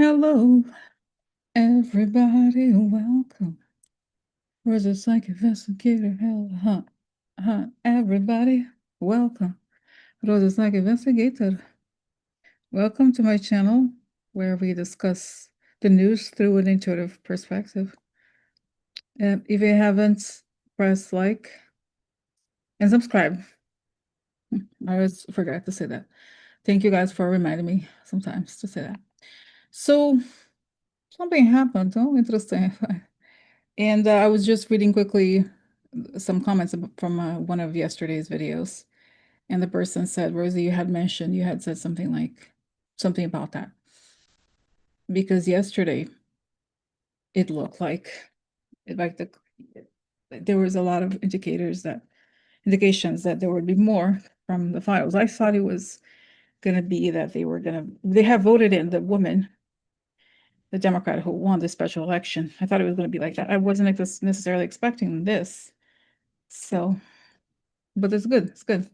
Hello, everybody, welcome. Where's the psych investigator? Everybody, welcome. Where's the psych investigator? Welcome to my channel where we discuss the news through an intuitive perspective. If you haven't, press like and subscribe. I always forget to say that. Thank you guys for reminding me sometimes to say that. So, something happened. Oh, interesting. And I was just reading quickly some comments from one of yesterday's videos, and the person said, Rosie, you had said something about that. Because yesterday it looked like there was a lot of indications that there would be more from the files. I thought it was gonna be that they have voted in the woman, the Democrat who won the special election. I thought it was gonna be like that. I wasn't necessarily expecting this. So, but it's good. It's good.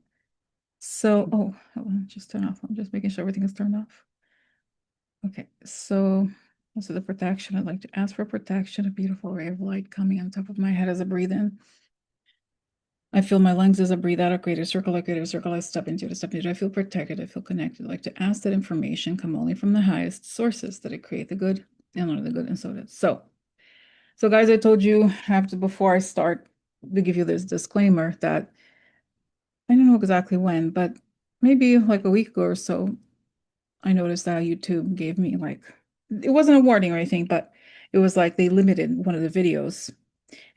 So, oh, hold on, just turn off. I'm just making sure everything is turned off. Okay, so also the protection. I'd like to ask for protection, a beautiful ray of light coming on top of my head as I breathe in. I feel my lungs as I breathe out, a greater circle, I step into it. I feel protected, I feel connected. I'd like to ask that information come only from the highest sources, that it create the good and only the good, and so it is. So guys, I told you before I start to give you this disclaimer that I don't know exactly when, but maybe like a week ago or so, I noticed that YouTube gave me it wasn't a warning or anything, but it was like they limited one of the videos.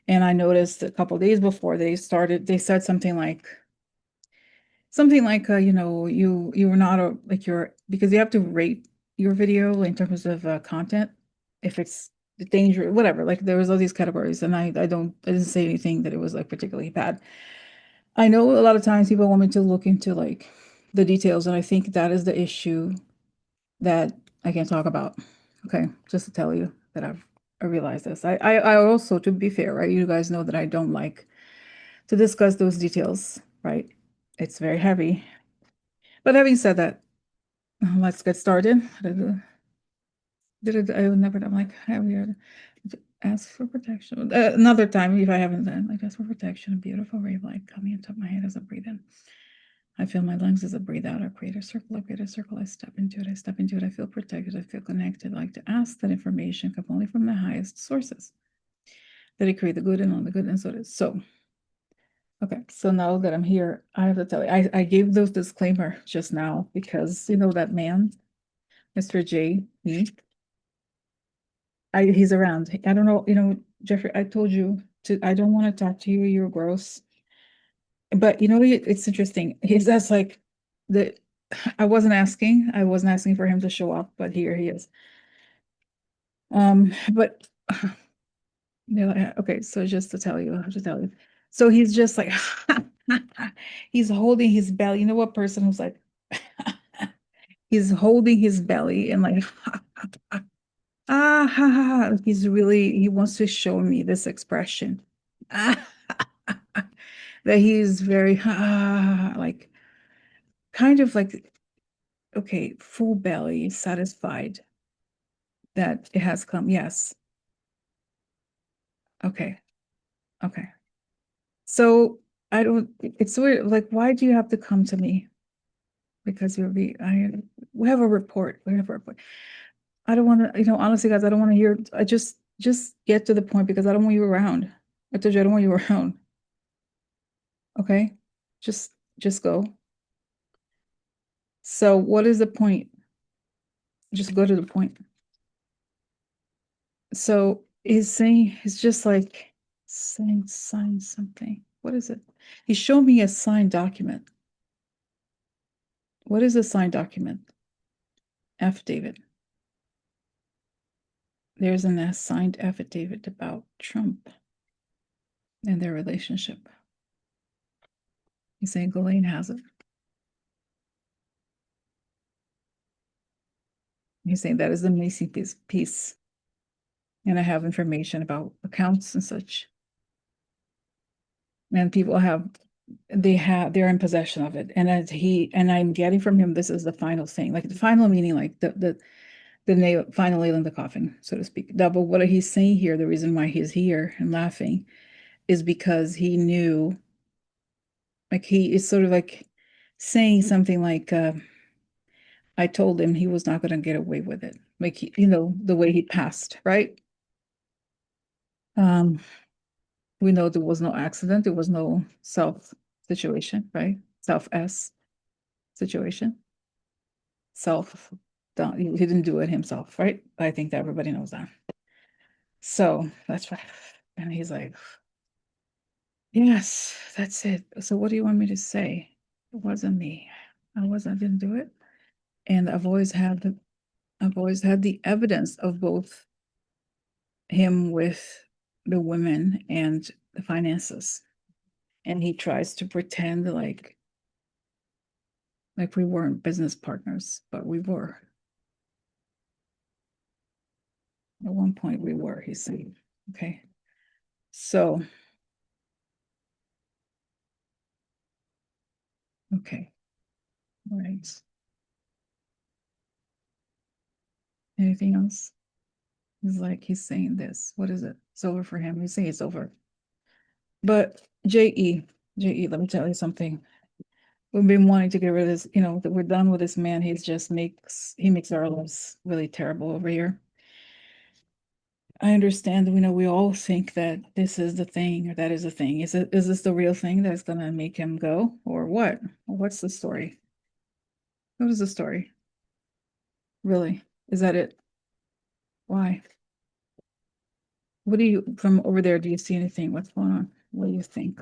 And I noticed a couple days before they said something like you were not because you have to rate your video in terms of content, if it's dangerous, whatever. Like there was all these categories, and I didn't say anything that it was like particularly bad. I know a lot of times people want me to look into like the details, and I think that is the issue that I can talk about. Okay, just to tell you that I realized this. I also, to be fair, right? You guys know that I don't like to discuss those details, right? It's very heavy. But having said that, let's get started. I would never. I'm like, have you ask for protection? Another time, if I haven't done, like, ask for protection. A beautiful ray of light coming into my head as I breathe in. I feel my lungs as I breathe out. I create a circle. I step into it. I feel protected. I feel connected. I like to ask that information come only from the highest sources, that it create the good and all the good, and so it is. So, okay. So now that I'm here, I have to tell you, I gave those disclaimer just now because you know that man, Mr. J, he's around. I don't know, Jeffrey, I told you I don't want to talk to you. You're gross. But it's interesting. He's that's like the I wasn't asking for him to show up, but here he is. But okay, so just to tell you, I have to tell you. So he's just like he's holding his belly. You know what person who's like he's holding his belly and like ah ha ha ha. He wants to show me this expression. That he's very like kind of like okay, full belly, satisfied that it has come. Yes. Okay. Okay. So it's weird. Like, why do you have to come to me? Because we have a report. We have a report. I don't want to, honestly, guys, I don't want to hear, I just get to the point because I don't want you around. I told you I don't want you around. Okay. Just go. So what is the point? Just go to the point. So he's just like saying, sign something. What is it? He showed me a signed document. What is a signed document? Affidavit. There's an assigned affidavit about Trump and their relationship. He's saying Ghislaine has it. He's saying that is the missing piece. And I have information about accounts and such. And people they're in possession of it. And I'm getting from him, this is the final thing. Like the final meaning, like the nail finally in the coffin, so to speak. Now, but what he's saying here, the reason why he's here and laughing is because he knew, like he is sort of like saying something like, I told him he was not going to get away with it. Like, the way he passed, right? Um, we know there was no accident, there was no self situation, right? Self S situation. Self done. He didn't do it himself, right? I think that everybody knows that. So that's right. And he's like, yes, that's it. So what do you want me to say? It wasn't me. I didn't do it. And I've always had the evidence of both him with the women and the finances. And he tries to pretend like we weren't business partners, but we were. At one point we were, he's saying. Okay. So, okay. All right. Anything else? He's saying this. What is it? It's over for him. He's saying it's over. But JE, let me tell you something. We've been wanting to get rid of this, that we're done with this man. He makes our lives really terrible over here. I understand, we all think that this is the thing or that is the thing. Is this the real thing that's gonna make him go or what? What's the story? What is the story? Really? Is that it? Why? What do you, from over there, do you see anything? What's going on? What do you think?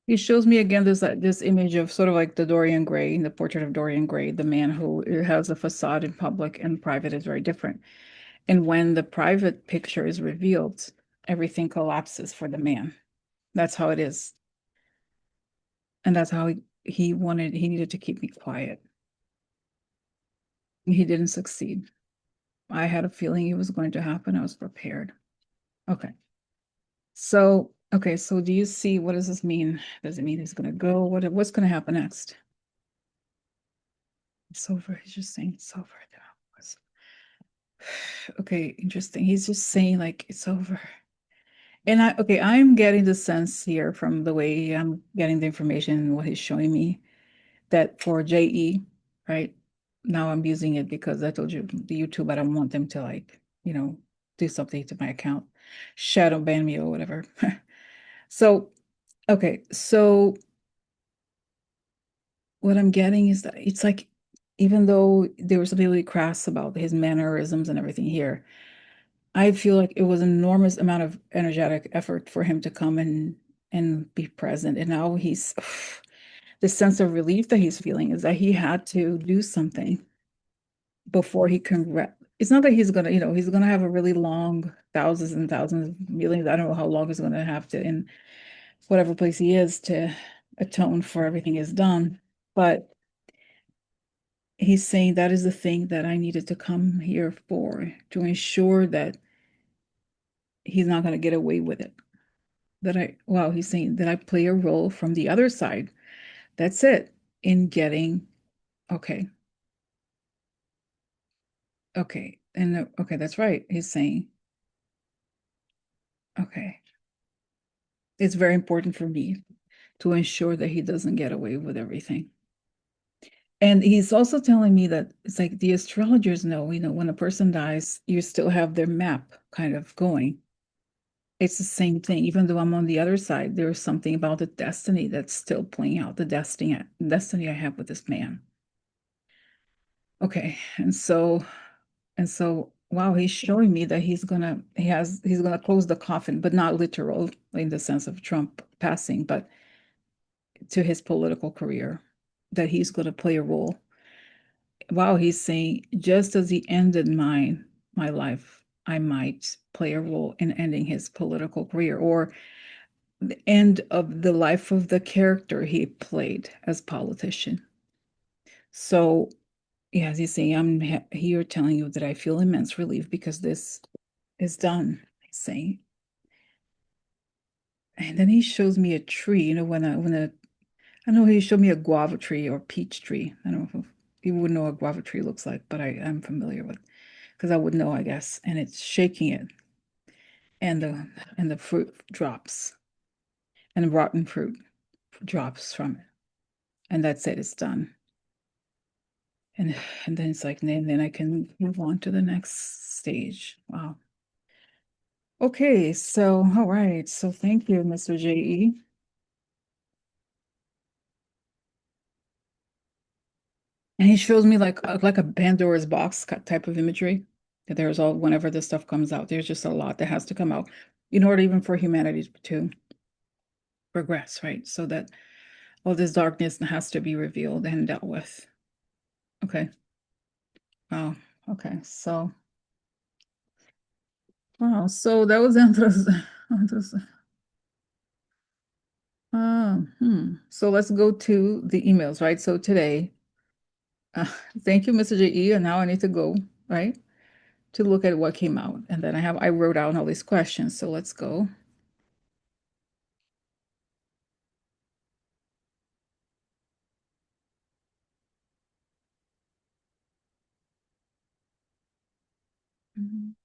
He shows me again this image of sort of like the Dorian Gray, the portrait of Dorian Gray, the man who has a facade in public and private is very different. And when the private picture is revealed, everything collapses for the man. That's how it is. And that's how he needed to keep me quiet. He didn't succeed. I had a feeling it was going to happen. I was prepared. Okay. So do you see, what does this mean? Does it mean he's gonna go? What's gonna happen next? It's over. He's just saying it's over. Okay, interesting. He's just saying like it's over. And I'm getting the sense here from the way I'm getting the information and what he's showing me that for JE, right? Now I'm using it because I told you the YouTube, I don't want them to do something to my account, shadow ban me or whatever. So, okay, so what I'm getting is that it's like, even though there was something really crass about his mannerisms and everything here, I feel like it was an enormous amount of energetic effort for him to come and be present. And now the sense of relief that he's feeling is that he had to do something before he can it's not that he's gonna have a really long thousands and thousands, millions. I don't know how long he's gonna have to in whatever place he is to atone for everything he's done. But he's saying that is the thing that I needed to come here for, to ensure that he's not gonna get away with it. He's saying that I play a role from the other side. That's it. In getting, okay, okay, and okay, that's right. He's saying, okay, it's very important for me to ensure that he doesn't get away with everything. And he's also telling me that it's like the astrologers know, when a person dies, you still have their map kind of going. It's the same thing. Even though I'm on the other side, there's something about the destiny that's still playing out, the destiny I have with this man. Okay. And so, wow, he's showing me that he's gonna close the coffin, but not literal in the sense of Trump passing, but to his political career, that he's gonna play a role. Wow, he's saying just as he ended my life, I might play a role in ending his political career or the end of the life of the character he played as politician. So, yes, he's saying, I'm here telling you that I feel immense relief because this is done. He's saying, And then he shows me a tree, I know he showed me a guava tree or peach tree. I don't know if you wouldn't know what a guava tree looks like, but I'm familiar with because I would know, I guess. And it's shaking it, and the fruit drops, and the rotten fruit drops from it, and that's it. It's done. And and then it's like, then I can move on to the next stage. Wow. Okay, so all right. So thank you, Mr. JE. And he shows me like a Pandora's box type of imagery. That there's all whenever this stuff comes out, there's just a lot that has to come out in order even for humanity to progress, right? So that all this darkness has to be revealed and dealt with. Okay. Wow. Okay. So wow. So that was interesting. So let's go to the emails, right? So today, uh, thank you, Mr. JE, and now I need to go, right, to look at what came out. And then I wrote down all these questions. So let's go. Mhm.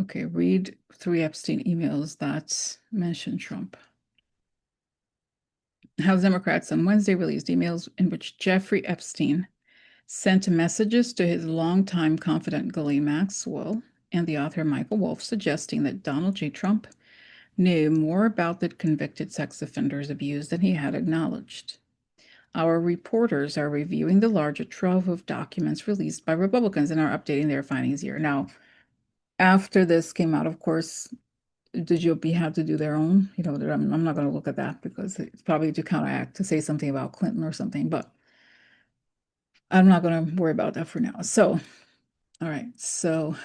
Okay, read 3 Epstein emails that mention Trump. House Democrats on Wednesday released emails in which Jeffrey Epstein sent messages to his longtime confidant Ghislaine Maxwell and the author Michael Wolff suggesting that Donald J. Trump knew more about the convicted sex offender's abuse than he had acknowledged. Our reporters are reviewing the larger trove of documents released by Republicans and are updating their findings here. Now, after this came out, of course, the GOP had to do their own. I'm not going to look at that because it's probably to counteract to say something about Clinton or something, but I'm not going to worry about that for now. So, all right. So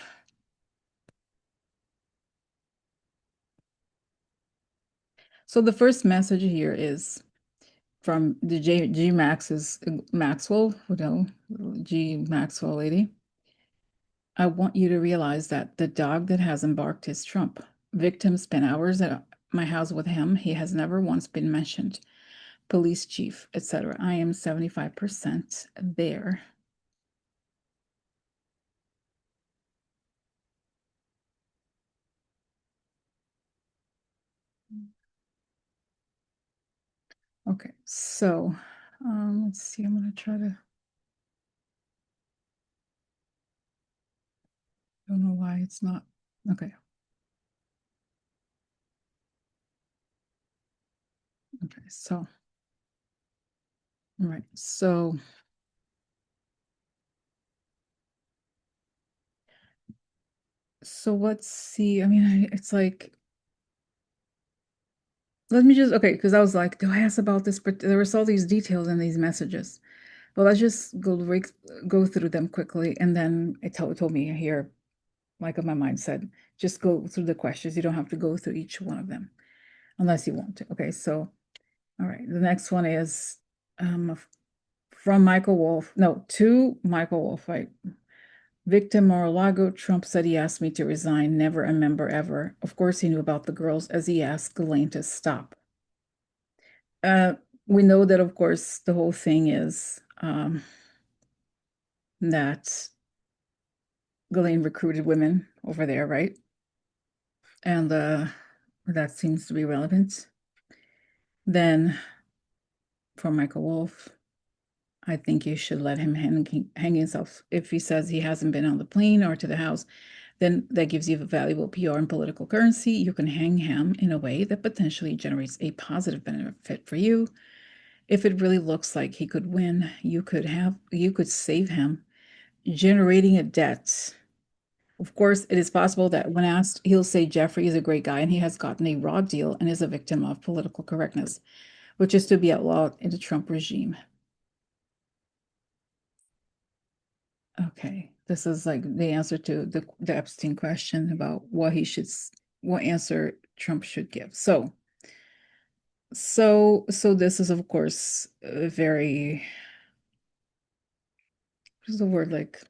the first message here is from the G Max's Maxwell, G Maxwell lady. I want you to realize that the dog that has embarked is Trump. Victim spent hours at my house with him. He has never once been mentioned. Police chief, etc. I am 75% there. Okay, so let's see. I'm gonna try to. I don't know why it's not. Okay. Okay. So, all right. So let's see. I mean, it's like, let me just, okay, because I was like, do I ask about this? But there was all these details in these messages. Well, let's just go through them quickly. And then it told me here, like my mind said, just go through the questions. You don't have to go through each one of them unless you want to. Okay. So, all right. The next one is um, from Michael Wolff. No, to Michael Wolff, right? Victim Mar-a-Lago, Trump said he asked me to resign, never a member ever. Of course, he knew about the girls as he asked Ghislaine to stop. Uh, we know that, of course, the whole thing is that Ghislaine recruited women over there, right? And that seems to be relevant. Then for Michael Wolff, I think you should let him hang himself. If he says he hasn't been on the plane or to the house, then that gives you valuable PR and political currency. You can hang him in a way that potentially generates a positive benefit for you. If it really looks like he could win, you could save him, generating a debt. Of course, it is possible that when asked, he'll say Jeffrey is a great guy and he has gotten a raw deal and is a victim of political correctness, which is to be outlawed in the Trump regime. Okay, this is like the answer to the Epstein question about what answer Trump should give. So So this is of course very, what's the word, like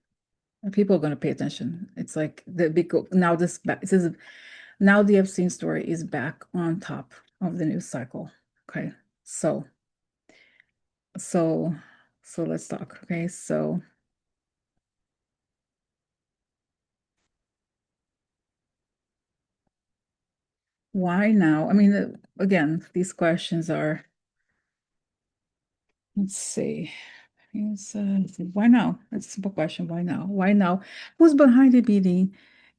people are going to pay attention. It's like the because now it says now the Epstein story is back on top of the news cycle. Okay. So so so let's talk. Okay. So why now? I mean, again, these questions are, let's see. Why now? That's a simple question. Why now? Why now? Who's behind the meeting?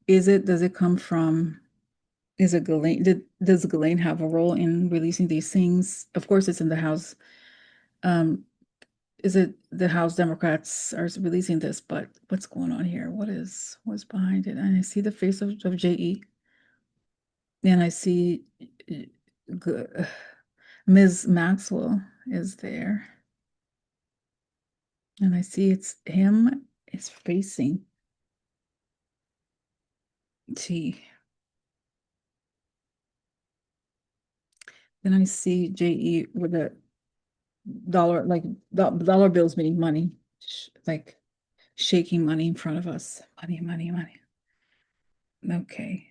Does it come from, is it Ghislaine? Does Ghislaine have a role in releasing these things? Of course, it's in the House. Um, is it the House Democrats are releasing this, but what's going on here? What's behind it? And I see the face of JE, and I see uh, Ms. Maxwell is there, and I see it's him is facing T. Then I see JE with a dollar, like dollar bills, meaning money, like shaking money in front of us. Money, money, money. Okay.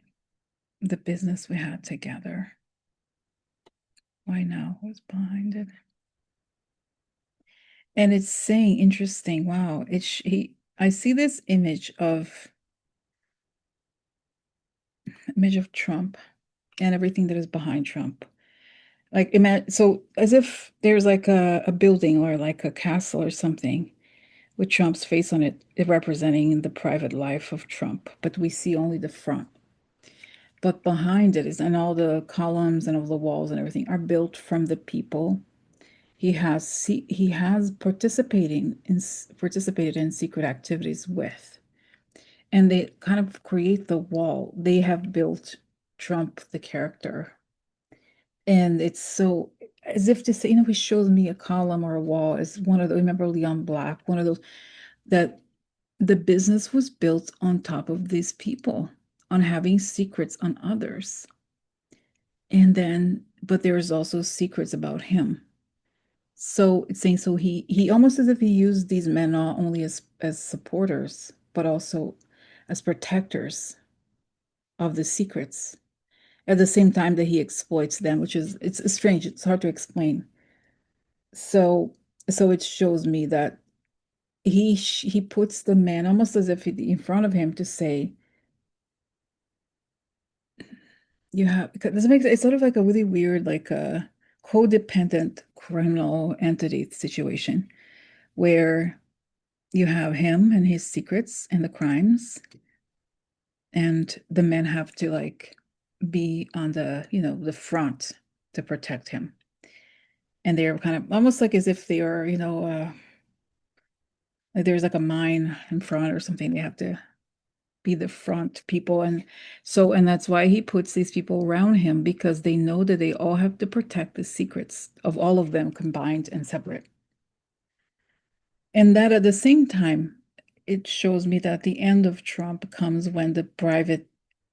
The business we had together. Why now? What's behind it? And it's saying interesting. Wow. I see this image of Trump and everything that is behind Trump. Like imagine, so as if there's like a building or like a castle or something with Trump's face on it, representing the private life of Trump, but we see only the front. But behind it is, and all the columns and all the walls and everything are built from the people he has participated in secret activities with, and they kind of create the wall. They have built Trump the character, and it's so, as if to say, he shows me a column or a wall as one of the, remember Leon Black, one of those, that the business was built on top of these people, on having secrets on others. And then, but there's also secrets about him. So it's saying, so he almost as if he used these men not only as supporters, but also as protectors of the secrets at the same time that he exploits them, which is, it's strange. It's hard to explain. So so it shows me that he puts the man almost as if in front of him to say, you have, because this makes it's sort of like a really weird, like a codependent criminal entity situation where you have him and his secrets and the crimes, and the men have to like be on the, the front to protect him. And they're kind of almost like as if they are, like there's like a mine in front or something. They have to be the front people. And that's why he puts these people around him, because they know that they all have to protect the secrets of all of them combined and separate. And that at the same time, it shows me that the end of Trump comes when the private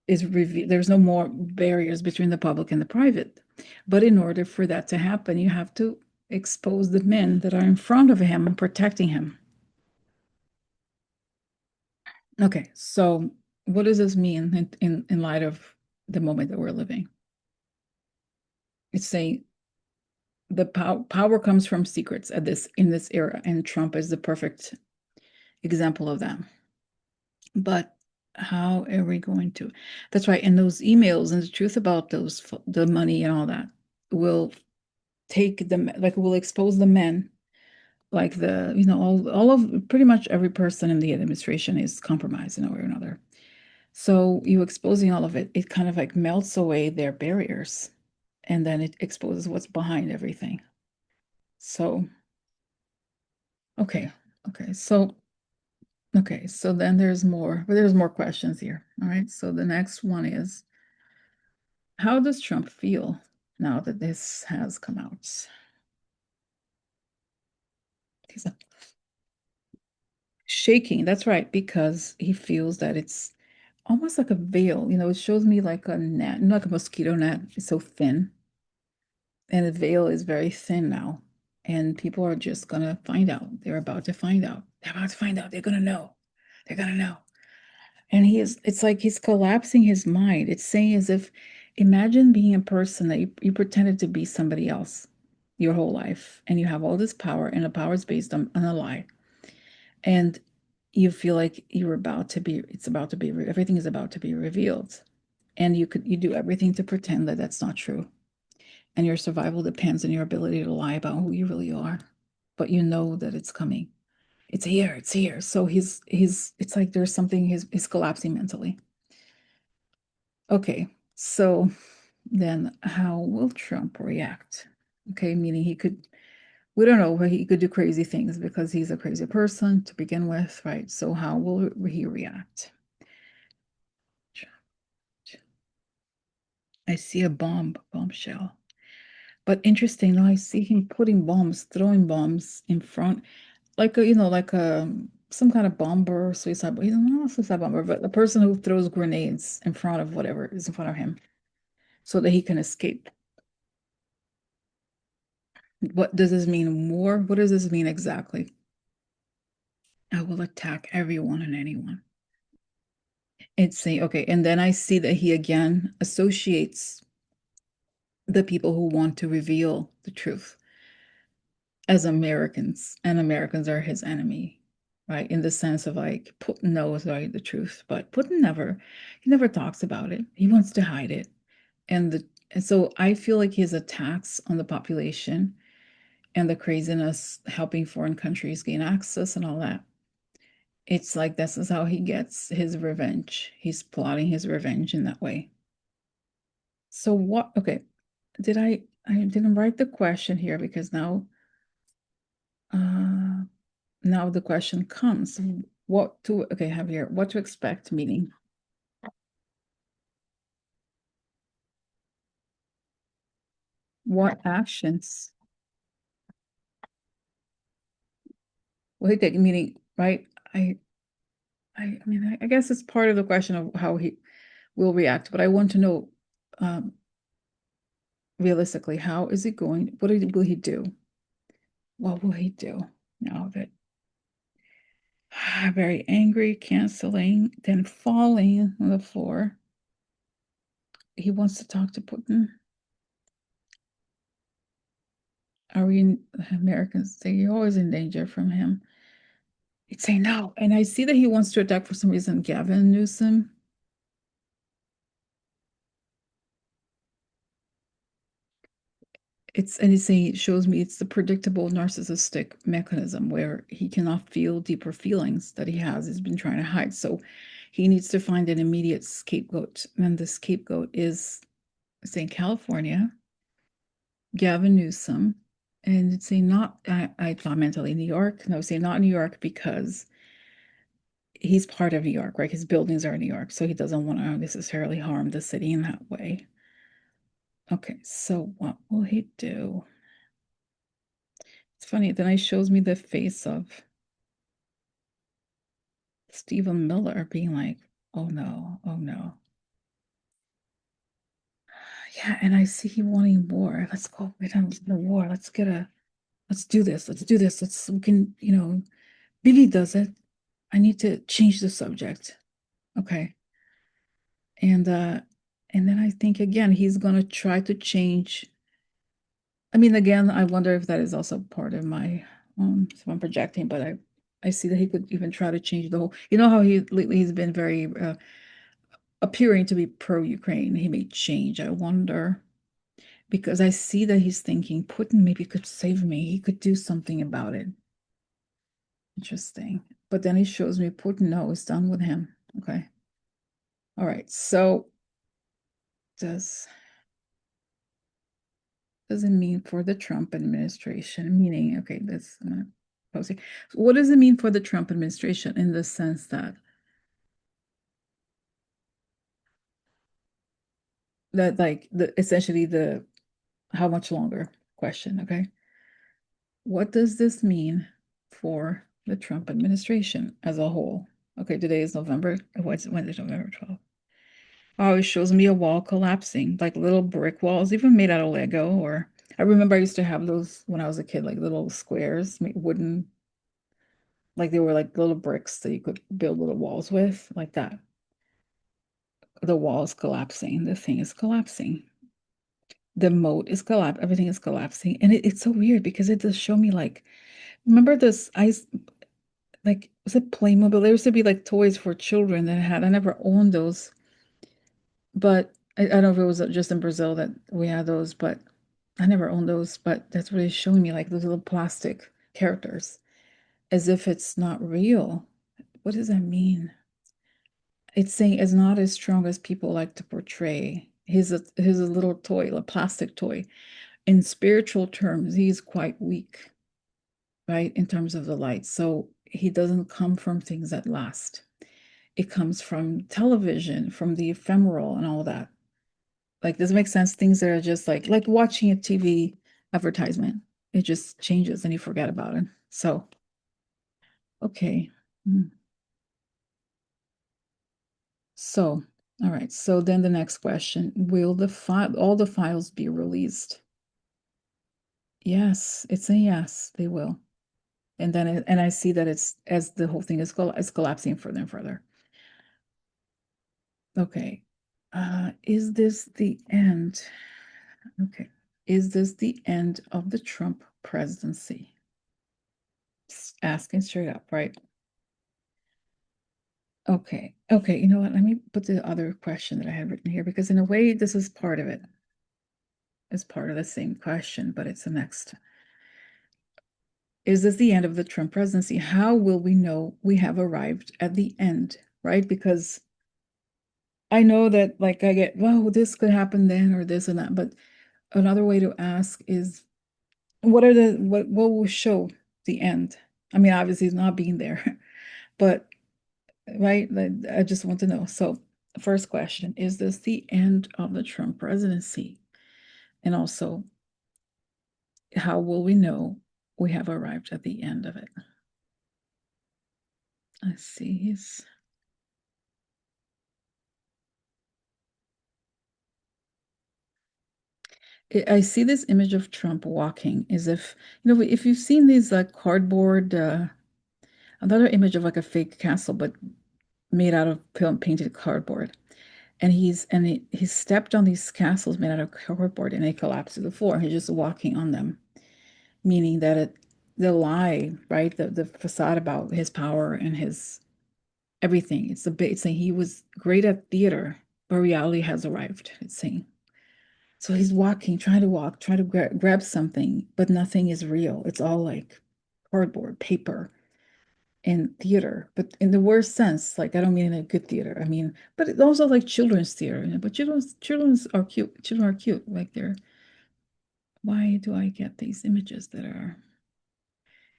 is revealed. There's no more barriers between the public and the private. But in order for that to happen, you have to expose the men that are in front of him and protecting him. Okay, so what does this mean in light of the moment that we're living? It's saying the power comes from secrets at this in this era, and Trump is the perfect example of that. But how are we going to? That's right. And those emails and the truth about the money and all that will take them, like will expose the men, like all of pretty much every person in the administration is compromised in a way or another. So you exposing all of it, it kind of like melts away their barriers, and then it exposes what's behind everything. So, okay, okay, so then there's more questions here. All right. So the next one is, how does Trump feel now that this has come out? He's shaking. That's right, because he feels that it's almost like a veil. It shows me like a net, not like a mosquito net. It's so thin. And the veil is very thin now. And people are just gonna find out. They're about to find out. They're about to find out. They're gonna know. They're gonna know. And it's like he's collapsing his mind. It's saying as if, imagine being a person that you pretended to be somebody else your whole life, and you have all this power, and the power is based on a lie. And you feel like you're about to be, it's about to be, everything is about to be revealed. And you do everything to pretend that that's not true. And your survival depends on your ability to lie about who you really are. But you know that it's coming. It's here, it's here. So it's like there's something, he's collapsing mentally. Okay, so then how will Trump react? Okay, meaning we don't know, but he could do crazy things because he's a crazy person to begin with, right? So how will he react? I see a bombshell. But interesting, now I see him putting bombs, throwing bombs in front, like like a some kind of bomber, suicide, he's not a suicide bomber, but the person who throws grenades in front of whatever is in front of him so that he can escape. What does this mean more? What does this mean exactly? I will attack everyone and anyone. It's saying, okay, and then I see that he again associates the people who want to reveal the truth as Americans, and Americans are his enemy, right? In the sense of like Putin knows, right, the truth, but Putin he never talks about it. He wants to hide it. And so I feel like his attacks on the population and the craziness helping foreign countries gain access and all that, it's like this is how he gets his revenge. He's plotting his revenge in that way. So what, okay, I didn't write the question here because uh now the question comes, what to, okay, have here, what to expect, meaning what actions will he take, meaning, right? I, I mean, I guess it's part of the question of how he will react, but I want to know, um, realistically, how is he going, will he do? What will he do now that very angry, canceling, then falling on the floor? He wants to talk to Putin. Are we in, Americans say you're always in danger from him? He'd say no. And I see that he wants to attack for some reason Gavin Newsom. And he's saying it shows me it's the predictable narcissistic mechanism where he cannot feel deeper feelings that he has. He's been trying to hide. So he needs to find an immediate scapegoat. And the scapegoat is, say, California, Gavin Newsom. And it's saying not, I thought mentally New York. No, say not New York because he's part of New York, right? His buildings are in New York, so he doesn't want to necessarily harm the city in that way. Okay, so what will he do? It's funny, then it shows me the face of Stephen Miller being like, oh no, oh no. Yeah, and I see he wanting war. Let's go get on the war. Let's do this. Let's do this. We can, Billy does it. I need to change the subject. Okay. And then I think again, he's gonna try to change. I mean, again, I wonder if that is also part of my so I'm projecting, but I see that he could even try to change the whole, how he lately he's been very appearing to be pro-Ukraine. He may change. I wonder because I see that he's thinking Putin maybe could save me. He could do something about it. Interesting. But then he shows me Putin, no, it's done with him. Okay. All right. So does does it mean for the Trump administration? Meaning, okay, this I'm gonna pose it. What does it mean for the Trump administration in the sense that like the essentially the how much longer question, okay? What does this mean for the Trump administration as a whole? Okay, today is November. When is November 12th? Oh, it shows me a wall collapsing, like little brick walls, even made out of Lego or I remember I used to have those when I was a kid, like little squares, wooden, like they were like little bricks that you could build little walls with, like that. The wall is collapsing. The thing is collapsing. The moat is collapsing. Everything is collapsing. And it's so weird because it does show me like, remember this ice, like, was it Playmobil? There used to be like toys for children that I had. I never owned those, but I don't know if it was just in Brazil that we had those, but I never owned those. But that's what it's showing me, like those little plastic characters, as if it's not real. What does that mean? It's saying it's not as strong as people like to portray. He's a little toy, a plastic toy. In spiritual terms, he's quite weak, right? In terms of the light. So he doesn't come from things that last. It comes from television, from the ephemeral and all that. Like, does it make sense? Things that are just like watching a TV advertisement. It just changes and you forget about it. So, okay. Mm. So, all right. So then the next question, will the file all the files be released? Yes, it's a yes, they will. And then and I see that it's as the whole thing is collapsing further and further. Okay. Is this the end? Okay. Is this the end of the Trump presidency? Asking straight up, right? Okay. Okay, you know what? Let me put the other question that I had written here because in a way this is part of it. It's part of the same question, but it's the next. Is this the end of the Trump presidency? How will we know we have arrived at the end, right? Because I know that like I get, well, this could happen then or this and that, but another way to ask is what will show the end? I mean, obviously it's not being there, but right, like, I just want to know. So, first question, is this the end of the Trump presidency? And also, how will we know we have arrived at the end of it? Let's see. I see this image of Trump walking as if, if you've seen these cardboard, another image of like a fake castle, but made out of painted cardboard. And he stepped on these castles made out of cardboard and they collapsed to the floor. He's just walking on them, meaning that the lie, right? The facade about his power and his everything. It's saying he was great at theater, but reality has arrived, it's saying. So he's walking, trying to walk, trying to grab something, but nothing is real. It's all like cardboard, paper, and theater, but in the worst sense. Like I don't mean in a good theater. I mean, but it's also like children's theater. But children's are cute. Children are cute. Like they're. Why do I get these images that are?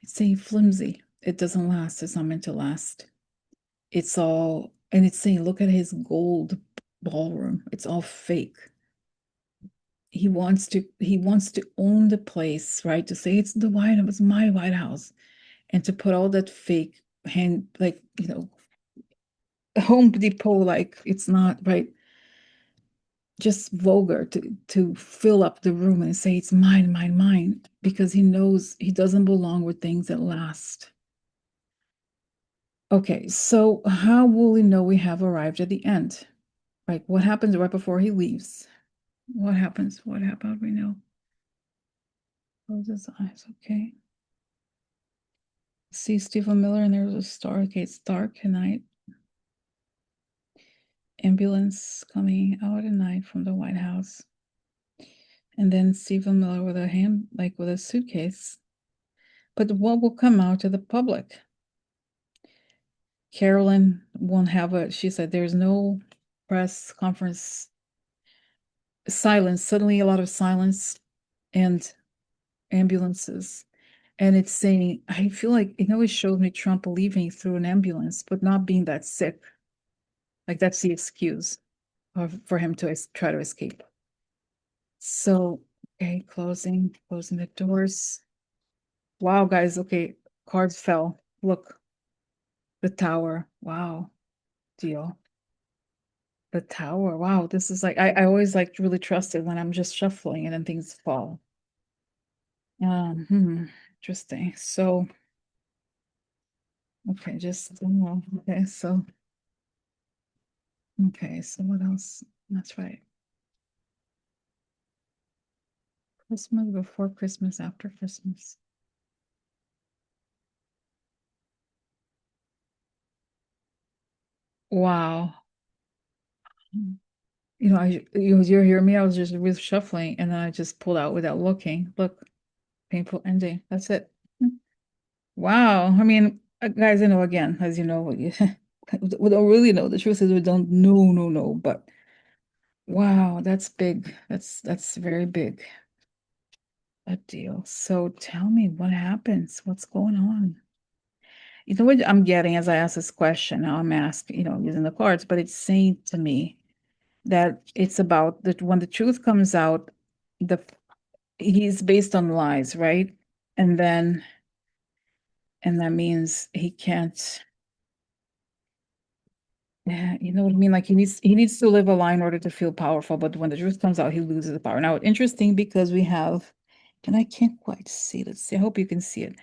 It's saying flimsy. It doesn't last. It's not meant to last. It's all, and it's saying, look at his gold ballroom. It's all fake. He wants to own the place, right? To say it's the White House, it's my White House, and to put all that fake hand, like Home Depot, like it's not right. Just vulgar to fill up the room and say it's mine, mine, mine, because he knows he doesn't belong with things that last. Okay, so how will we know we have arrived at the end? Like what happens right before he leaves? What happens? What happened? We know. Close his eyes. Okay. See Stephen Miller, and there's a star. Okay, it's dark at night. Ambulance coming out at night from the White House. And then Stephen Miller with a hand, like with a suitcase. But what will come out to the public? Carolyn won't have she said there's no press conference, silence, suddenly a lot of silence and ambulances. And it's saying, I feel like it always shows me Trump leaving through an ambulance, but not being that sick. Like that's the excuse for him to try to escape. So, okay, closing the doors. Wow, guys, okay, cards fell. Look, the tower. Wow, deal. The tower. Wow, this is like I always like really trust it when I'm just shuffling and then things fall. Hmm, interesting. So, okay, okay, so what else? That's right. Christmas, before Christmas, after Christmas. Wow. You're hearing me. I was just reshuffling and then I just pulled out without looking. Look, painful ending. That's it. Wow. I mean, guys, I know again, as you know, we don't really know. The truth is we don't know, no, no. But wow, that's big. That's very big a deal. So tell me what happens? What's going on? You know what I'm getting as I ask this question? Now I'm asking, using the cards, but it's saying to me that it's about that when the truth comes out, the he's based on lies, right? And then and that means he can't. Yeah, you know what I mean? Like he needs to live a lie in order to feel powerful, but when the truth comes out, he loses the power. Now, interesting because we have, and I can't quite see. Let's see. I hope you can see it.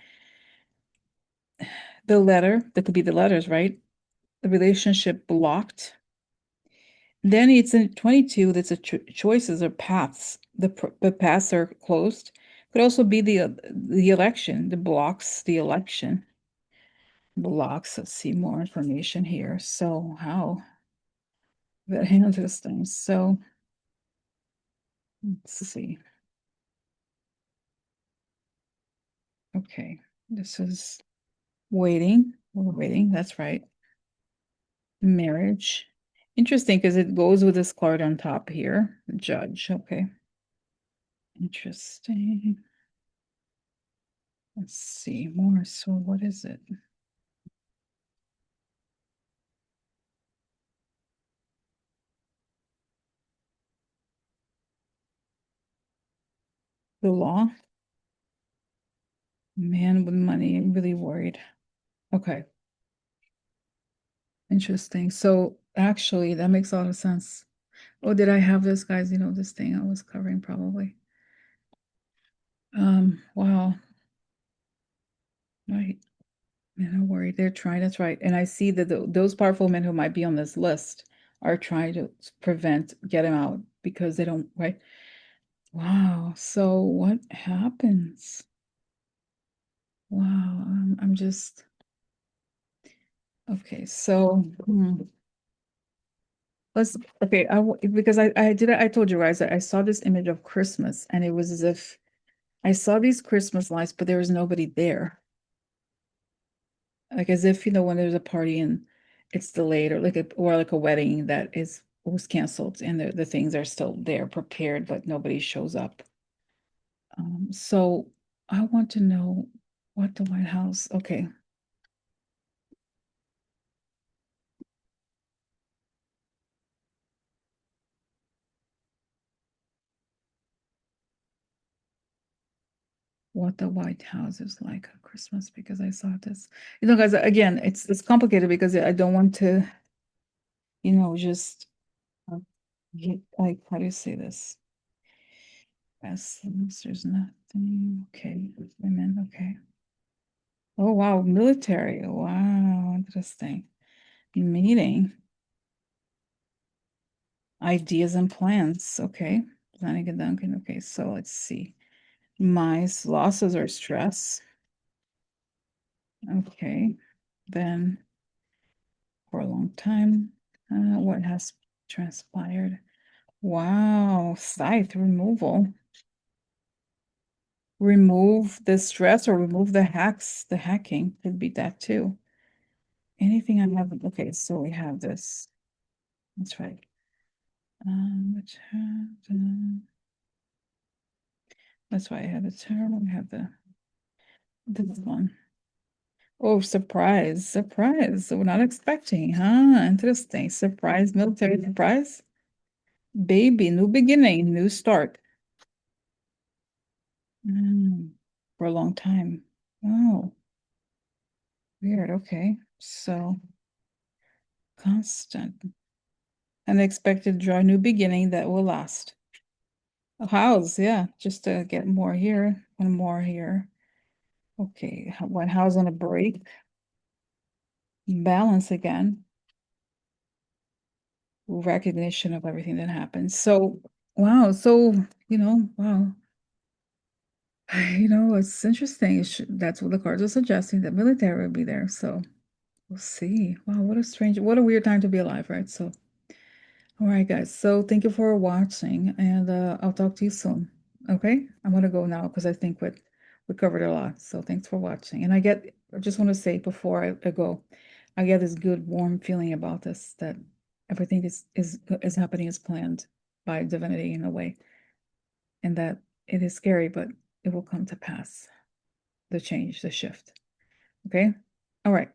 The letter, that could be the letters, right? The relationship blocked. Then it's in 22, that's a choices or paths. The paths are closed. Could also be the election, the blocks, the election blocks. Let's see more information here. So how very interesting. So let's see. Okay, this is waiting. We're waiting. That's right. Marriage. Interesting because it goes with this card on top here. Judge. Okay. Interesting. Let's see more. So what is it? The law? Man with money, really worried. Okay. Interesting. So actually that makes a lot of sense. Oh, did I have this, guys? This thing I was covering probably. Wow. Right. Men are worried. They're trying. That's right. And I see that those powerful men who might be on this list are trying to get him out because they don't, right? Wow. So what happens? Wow. I'm just, okay. So, let's, okay. Because I told you guys that I saw this image of Christmas and it was as if I saw these Christmas lights, but there was nobody there. Like as if, when there's a party and it's delayed or like a wedding that was canceled and the things are still there prepared, but nobody shows up. So I want to know what the White House, okay, what the White House is like on Christmas because I saw this. Guys, again, it's complicated because I don't want to, just like how do you say this? Yes, there's nothing. Okay, women, okay. Oh wow, military. Wow, interesting. Meeting. Ideas and plans. Okay. Planning and Duncan. Okay, so let's see. Mice, losses or stress. Okay. Then for a long time. What has transpired? Wow, scythe removal. Remove the stress or remove the hacks. The hacking could be that too. Anything I have. Okay, so we have this. That's right. Which had, that's why I had the term. We have this one. Oh, surprise, surprise. So we're not expecting, huh? Interesting. Surprise, military surprise. Baby, new beginning, new start. Mm, for a long time. Oh, weird. Okay. So constant. Unexpected joy, new beginning that will last. A house, yeah, just to get more here. one more here. Okay, when how's gonna break? Balance again. Recognition of everything that happens. So, wow. So, wow. It's interesting. That's what the cards are suggesting. The military will be there. So we'll see. Wow, what a weird time to be alive, right? So, all right, guys. So thank you for watching, and I'll talk to you soon. Okay, I'm gonna go now because I think we covered a lot. So thanks for watching. And I just want to say before I go, I get this good, warm feeling about this that everything is happening as planned by divinity in a way, and that it is scary, but it will come to pass. The change, the shift. Okay. All right.